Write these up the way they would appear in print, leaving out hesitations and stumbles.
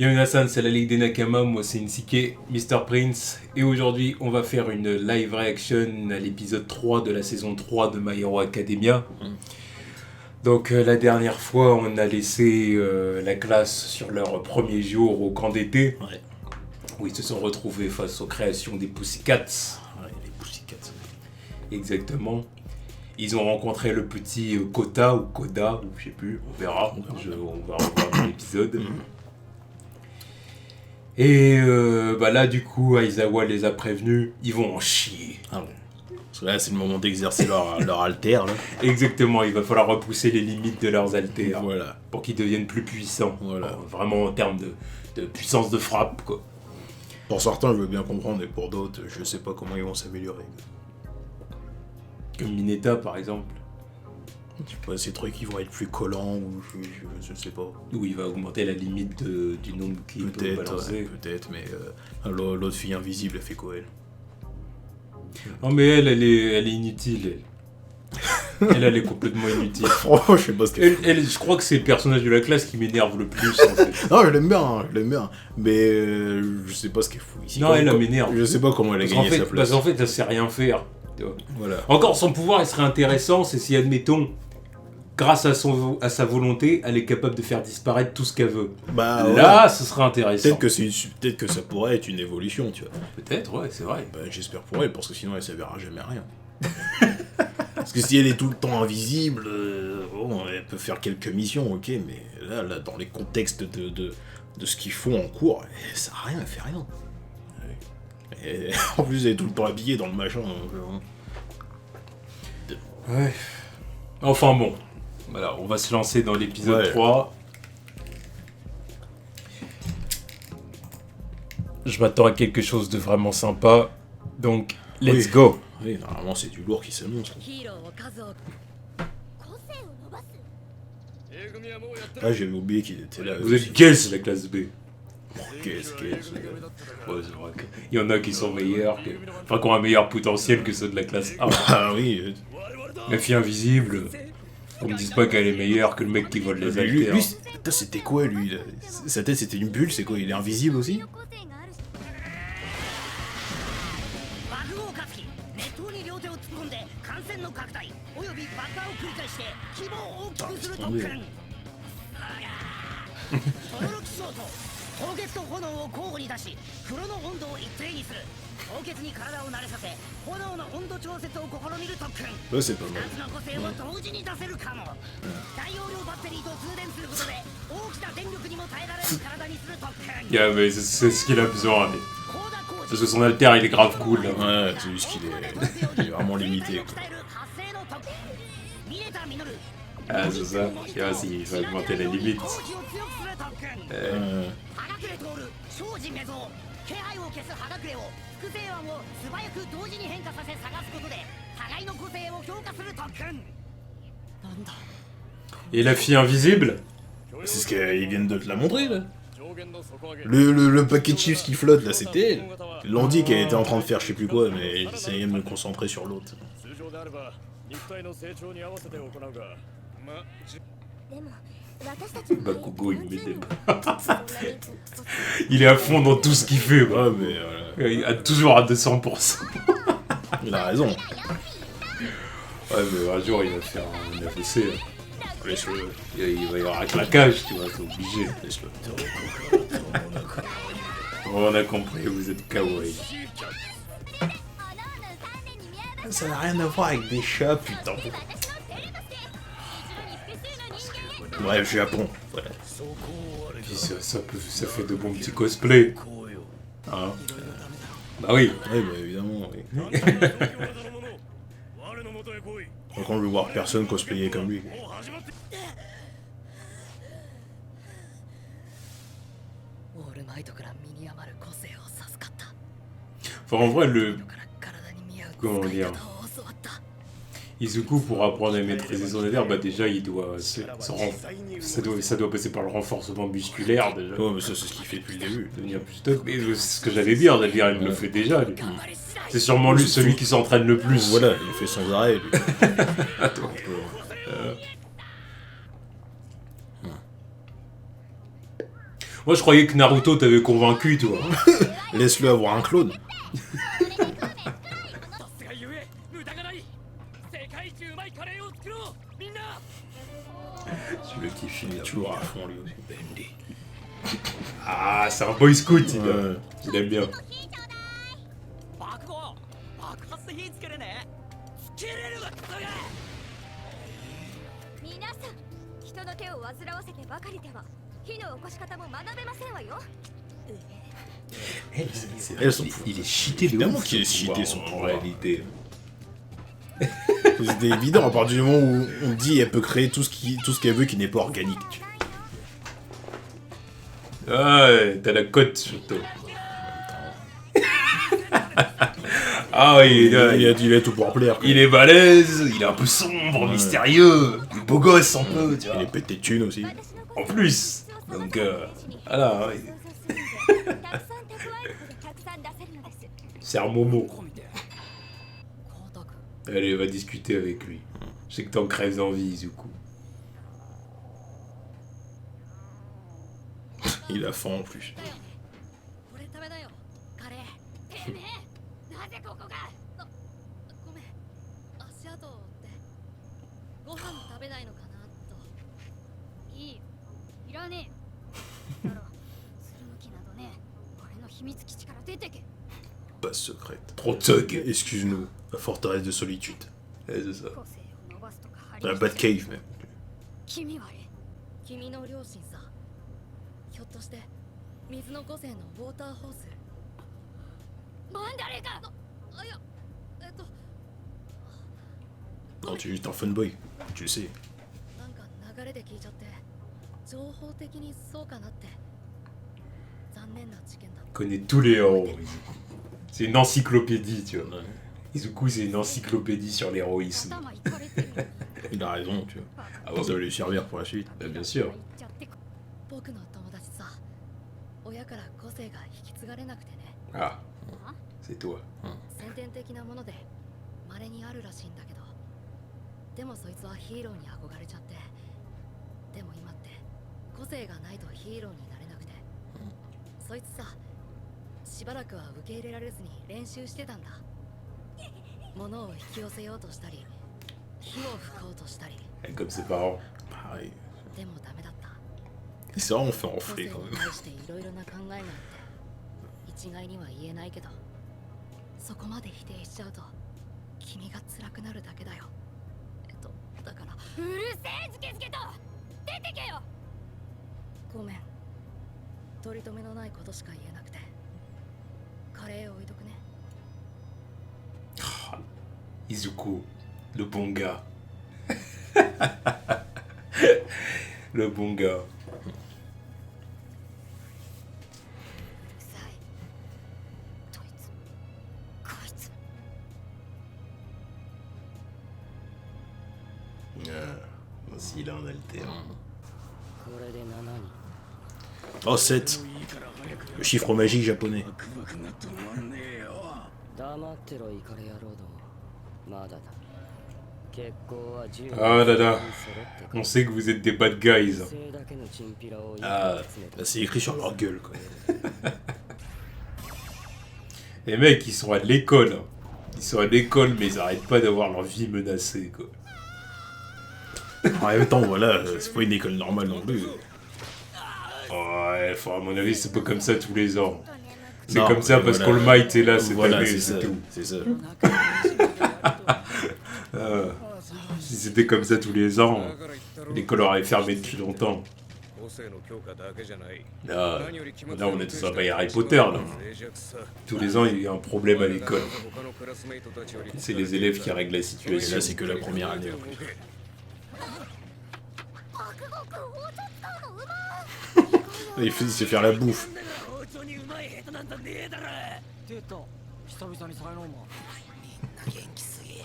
Yonasan, c'est la Ligue des Nakama, moi c'est Insike, Mr. Prince, et aujourd'hui on va faire une live reaction à l'épisode 3 de la saison 3 de My Hero Academia. Donc la dernière fois on a laissé la classe sur leur premier jour au camp d'été, où ils se sont retrouvés face aux créations des Pussycats. Ouais, les Pussycats. Exactement. Ils ont rencontré le petit Kota ou Koda, ou je sais plus, on verra, on va revoir l'épisode. Et là du coup Aizawa les a prévenus, ils vont en chier. Ah bon. Parce que là c'est le moment d'exercer leur altère là. Exactement, il va falloir repousser les limites de leurs altères. Voilà. Pour qu'ils deviennent plus puissants. Voilà. Vraiment en termes de puissance de frappe quoi. Pour certains je veux bien comprendre, mais pour d'autres je sais pas comment ils vont s'améliorer. Comme Mineta par exemple. Je sais pas, ces trucs qui vont être plus collants ou je sais pas. Où il va augmenter la limite du nombre qu'il peut balancer. Ouais, peut-être, mais l'autre fille invisible, elle fait quoi elle? Non mais elle est inutile. Elle est complètement inutile. Franchement, je sais pas ce qu'elle fait. Je crois que c'est le personnage de la classe qui m'énerve le plus en fait. Non, je l'aime bien, mais je sais pas ce qu'elle fout ici. Non, elle m'énerve. Je sais pas comment elle a gagné sa place. Parce qu'en fait, elle sait rien faire. Voilà. Encore, son pouvoir, il serait intéressant, c'est si, admettons, grâce à sa volonté, elle est capable de faire disparaître tout ce qu'elle veut. Bah, là, ce serait intéressant. Peut-être que ça pourrait être une évolution, tu vois. Peut-être, ouais, c'est vrai. Bah, j'espère pour elle, parce que sinon elle servira jamais à rien. Parce que si elle est tout le temps invisible, bon, elle peut faire quelques missions, ok, mais là dans les contextes de ce qu'ils font en cours, elle sert à rien, elle fait rien. Et en plus, elle est tout le temps habillée dans le machin. Ouais. Enfin bon, voilà, on va se lancer dans l'épisode 3. Je m'attends à quelque chose de vraiment sympa, donc let's go. Oui, normalement c'est du lourd qui s'annonce. Ah, j'avais oublié qu'il était là. Vous êtes quelle la classe B? Qu'est-ce ouais, c'est vrai qu'il y en a qui sont meilleurs, enfin qui ont un meilleur potentiel que ceux de la classe A. Ah oui. La fille invisible, on me dise pas qu'elle est meilleure que le mec qui vole les altères. Lui, c'était quoi lui là? Sa tête c'était une bulle, c'est quoi? Il est invisible aussi? Ouais, c'est pas mal. Yeah, mais c'est ce qu'il a besoin. Parce que son alter il est grave cool là. Ouais, c'est juste qu'il est vraiment limité. Quoi. Ah, c'est ça. Tu vois, il va augmenter la limite. Et la fille invisible? C'est ce qu'ils viennent de te la montrer là. Le paquet de chips qui flotte là, c'était elle. Ils l'ont dit qu'elle était en train de faire je sais plus quoi, mais j'essayais de me concentrer sur l'autre. Bakugo il m'aide pas. Il est à fond dans tout ce qu'il fait. Ouais, mais il a toujours à 200%. Il a raison. Ouais, mais un jour il va faire un AVC. Laisse-le. Il va y avoir un claquage, tu vois, c'est obligé. Laisse-le. On a compris, vous êtes kawaii. Ça n'a rien à voir avec des chats, putain. Bref, Japon. Voilà. Puis ça fait de bons petits cosplays. Hein bah oui. Oui, bah évidemment, oui. Par contre, je veux voir personne cosplayer comme lui. Enfin, en vrai, comment dire, Izuku, pour apprendre à maîtriser son alter, bah déjà, il doit ça doit passer par le renforcement musculaire, déjà. Ouais, mais ça, c'est ce qu'il fait depuis le début. Devenir plus tough. Mais c'est ce que j'allais dire, il le fait déjà, lui. C'est sûrement lui, celui qui s'entraîne le plus. Voilà, il fait sans arrêt, lui. Attends. Moi, je croyais que Naruto t'avait convaincu, toi. Laisse-le avoir un clone. Celui qui filme Il est toujours à fond, lui aussi. Ah, c'est un boy scout, il Ouais. il aime bien. 爆豪爆発で火つけるねつけれるわクソが皆さん人の手を煩わせてばかりでは火の起こし方も学べませんわよ Elles sont Il est cheaté de Évidemment ouf, qu'il est ce cheaté, pouvoir, son en pouvoir. réalité. C'était évident à partir du moment où on dit elle peut créer tout ce qu'elle veut qui n'est pas organique. Ah, ouais, t'as la cote surtout. Ah oui, Il a tout pour plaire. quoi. il est balèze, il est un peu sombre, mystérieux, il est beau gosse un peu, tu vois. Il est pété de thunes aussi. En plus. Donc, voilà, ouais. たくさん蓄えるほどたくさん出せるのです C'est un Momo. こう見て光沢 Allez, va discuter avec lui. Je sais que t'en crèves d'envie, Izuku. Il a faim en plus. これ食べなよカレーてめえなぜここがごめん足跡を追ってご飯食べないのかなといいよいらねえよだろつるむきなどね俺の秘密基地から出てけ Base secrète. Trop de thug. Excuse-nous, la forteresse de solitude. Ouais, c'est ça. 個性を伸ばすとか張り La Bad Cave même. 君は君の両親さひょっとして水の個性のウォーターホースマンダレかあいやNon, tu es juste un fanboy. Tu le sais. なんか流れで聞いちゃって情報的にそうかなって残念な事件だ Connaît tous les héros, Izuku. C'est une encyclopédie, tu vois. Ouais. Izuku, c'est une encyclopédie sur l'héroïsme. 頭いかれてる Il a raison, tu vois. Ah ouais, Ça va lui servir pour la suite. bah, bien sûr. 言っちゃって僕の友達さ親から個性が引き継がれなくてね Ah, c'est toi. 先天的なもので稀にあるらしいんだけどでもそいつはヒーローに憧れちゃってでも今って個性がないとヒーローになれなくてそいつさしばらくは受け入れられずに練習してたんだ物を引き寄せようとしたり火を吹こうとしたり Comme ses parents. Pareil. でもダメだった C'est vraiment fait 個 enfler 性 quand に même. 対していろいろな考えがあって一概には言えないけどそこまで否定しちゃうと君が辛くなるだけだよだからうるせえズケズケと出てけよごめん取り留めのないことしか言えなくてカレー置いとくね Izuku, le bon gars. Le bon gars. うるさいどいつこいつ Ah, s'il a un alter. これで7人 Oh, 7. Le chiffre magique japonais. 黙ってろイカレ野郎どもまだだ結構は10 Ah là là, on sait que vous êtes des bad guys. 性だけのチンピラを Ah, Bah, c'est écrit sur leur gueule, quoi. les mecs, ils sont à l'école. Ils sont à l'école, mais ils arrêtent pas d'avoir leur vie menacée, quoi. En même temps, voilà, c'est pas une école normale non plus. Ouais, enfin, à mon avis, c'est pas comme ça tous les ans. C'est Non, comme ça parce voilà. qu'All Might est là cette Voilà, année, c'est c'est ça. tout. C'est ça. Ah, si c'était comme ça tous les ans, l'école aurait fermé depuis longtemps. 個性の強化だけじゃない Là, 何より気持ち là, を on est 落と tous した un bail Harry Potter, là. 脆弱さ Tous les ans, il y a un problème à l'école. 他のクラスメイトたちより C'est les élèves qui règlent la Et situation. là, c'est que la première année. en plus. 爆豪くん包丁使うのうまIl sait faire la bouffe. 包丁にうまい下手なんだねえだろ出た久々に才能マンみんな元気すぎ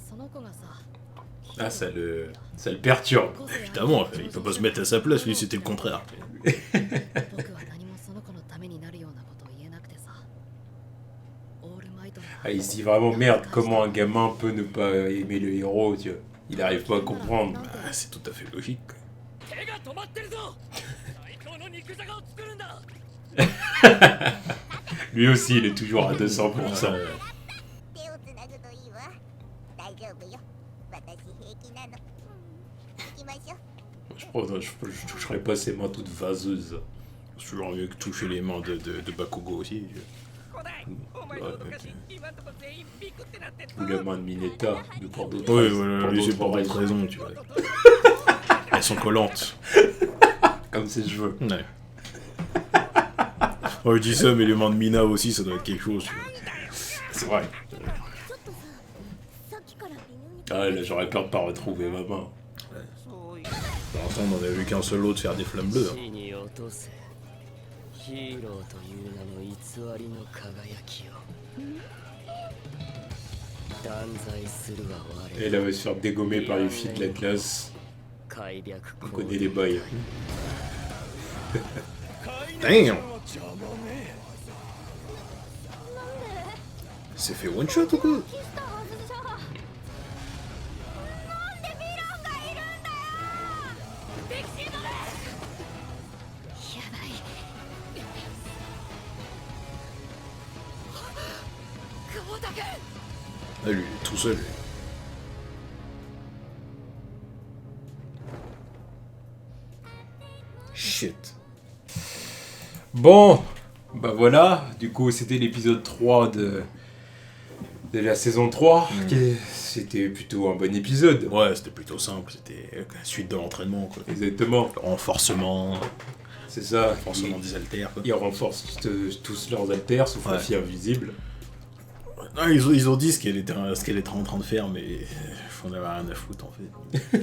その子がさ Ah, ça le perturbe. 個性ある Évidemment, il peut pas se mettre à sa place, lui, c'était le contraire. 僕は何もその子のためになるようなことを言えなくてさオールマイトの Ah, il se dit vraiment merde, comment un gamin peut ne pas aimer le héros, tu vois. Il arrive pas à comprendre. Ah, c'est tout à fait logique. 手が止まってるぞ最高の肉じゃがを作るんだ Lui aussi, il est toujours à 200%. 手をつなぐといいわ。大丈夫よ。私平気なの。行きましょう。Je toucherai pas ses mains toutes vaseuses. C'est toujours mieux que toucher les mains de Bakugo aussi. 古代お前の昔今んとこ全員ビクってなって Ou la main de Mineta, de pour d'autres Ouais, raisons. voilà, Pour lui c'est d'autres pour d'autres raisons. raisons, tu vois. Elles sont collantes. Comme ses cheveux. Ouais. Oh, je dis ça, mais les mains de Mina aussi, ça doit être quelque chose, tu vois. C'est vrai. ちょっとさ、さっきから微妙に。 Ah là, j'aurais peur de pas retrouver ma main. Pour l'instant, on en a vu qu'un seul autre faire des flammes bleues. Hein. 地に落とせヒーローという名の偽りの輝きを断罪するは Et 我 là, elle va se faire dégommer par les filles de la classe. 開略 On 行 connaît les bails. Damn! C'est fait one shot ou quoi? 来たはずじゃなんでヴィランがいるんだよビクシードレやばい久保田君 Ah, lui, il est tout seul. Lui. Shit. Bon, bah voilà, du coup c'était l'épisode 3 de la saison 3. C'était plutôt un bon épisode. Ouais, c'était plutôt simple, c'était la suite de l'entraînement, quoi. Exactement, Renforcement, c'est ça. renforcement des haltères, quoi. Ils renforcent tous leurs haltères, sauf la Ouais. fille invisible. Non, ils ont dit ce qu'elle était en train de faire, mais on avait rien à foutre en fait.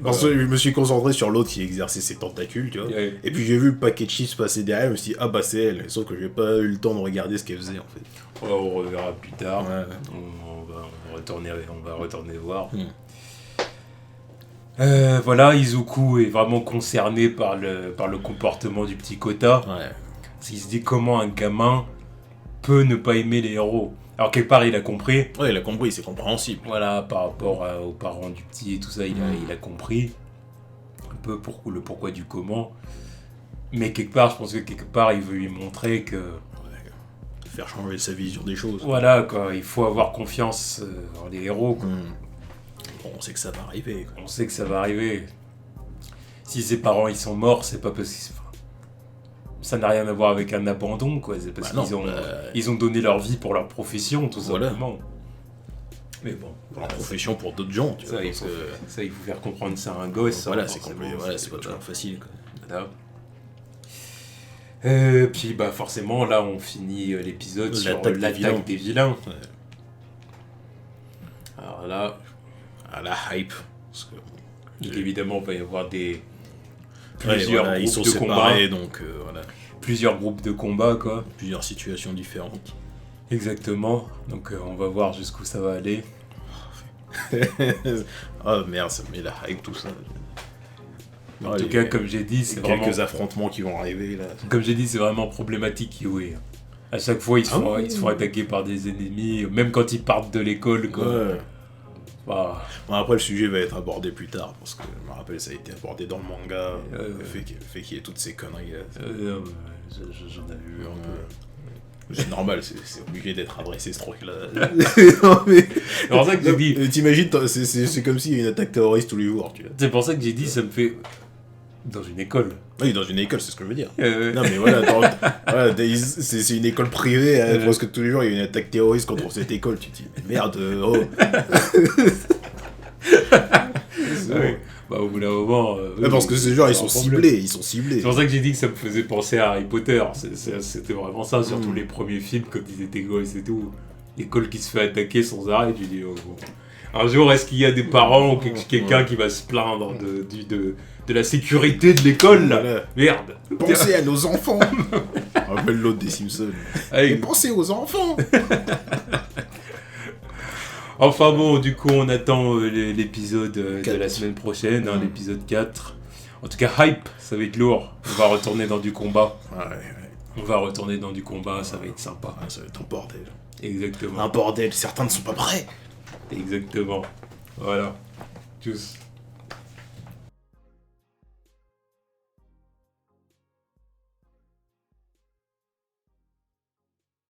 Parce que je me suis concentré sur l'autre qui exerçait ses tentacules, tu vois. Ouais. Et puis j'ai vu le paquet de chips passer derrière, je me suis dit, ah bah c'est elle. Sauf que j'ai pas eu le temps de regarder ce qu'elle faisait en fait. Ouais, on reverra plus tard. Ouais. On va retourner voir. Hmm. Voilà, Izuku est vraiment concerné par le comportement du petit Kota. Ouais. Il se dit comment un gamin peut ne pas aimer les héros. Alors quelque part il a compris. Ouais, il a compris, c'est compréhensible. Voilà, par rapport aux parents du petit et tout ça, il a compris un peu le pourquoi du comment. Mais quelque part, je pense que quelque part, il veut lui montrer que Faire changer sa vision des choses. voilà quoi, il faut avoir confiance en les héros. Quoi. Bon, on sait que ça va arriver, quoi. On sait que ça va arriver. Si ses parents ils sont morts, c'est pas parce que ça n'a rien à voir avec un abandon quoi. C'est parce Bah qu'ils non, ils ont donné leur vie pour leur profession tout Voilà. simplement. Mais bon, Pour la profession, pour d'autres gens, tu vois. ça, il parce faut, que- ça, il faut faire comprendre ça à un gosse. Voilà, hein, c'est forcément, complet, voilà, c'est pas toujours facile, quoi. Voilà. Puis bah forcément là on finit l'épisode sur L'attaque des vilains. l'attaque des vilains. Ouais. Alors là, À la hype. Parce que, donc, évidemment il va y avoir ouais, plusieurs voilà, ils sont groupes de combat, séparés, donc voilà. plusieurs groupes de combat quoi. Plusieurs situations différentes. Exactement. Donc on va voir jusqu'où ça va aller. Ah merde, ça me met la hype, tout ça. En tout cas, comme j'ai dit, c'est vraiment, quelques affrontements qui vont arriver là. comme j'ai dit, c'est vraiment problématique Yue. À chaque fois, ils se font attaquer par des ennemis, même quand ils partent de l'école. Quoi. Ouais. Bah, Bon, après, le sujet va être abordé plus tard, parce que je me rappelle, ça a été abordé dans le manga, Ouais. le fait qu'il y ait toutes ces conneries là. j'en ai vu un peu. C'est normal, c'est obligé d'être adressé ce truc-là. Non, mais... C'est pour ça que j'ai dit. T'imagines, c'est comme s'il y a une attaque terroriste tous les jours, tu vois. C'est pour ça que j'ai dit, ça me fait. Dans une école. Oui, dans une école, c'est ce que je veux dire. Non, mais voilà, voilà c'est une école privée, presque tous les jours, il y a une attaque terroriste contre cette école. Tu te dis, mais merde, oh. Ouais. Bah, au bout d'un moment. Ouais, parce que ces gens, ils sont c'est un problème. ciblés, ils sont ciblés. C'est pour ça que j'ai dit que ça me faisait penser à Harry Potter. C'était vraiment ça, surtout les premiers films quand ils étaient gosses et tout. L'école qui se fait attaquer sans arrêt, tu dis, oh, bon. Un jour, est-ce qu'il y a des parents ou quelqu'un qui va se plaindre de la sécurité de l'école là? Voilà. Merde. Pensez à nos enfants. On rappelle l'autre des Simpsons. Allez. Mais pensez aux enfants. Enfin bon, du coup, on attend l'épisode de 4. la semaine prochaine, hein, l'épisode 4. En tout cas, hype, ça va être lourd. On va retourner dans du combat. Ouais. On va retourner dans du combat, ça va être sympa. Ah, ça va être un bordel. Exactement. Un bordel, certains ne sont pas prêts. Exactement. Voilà. Tchuss.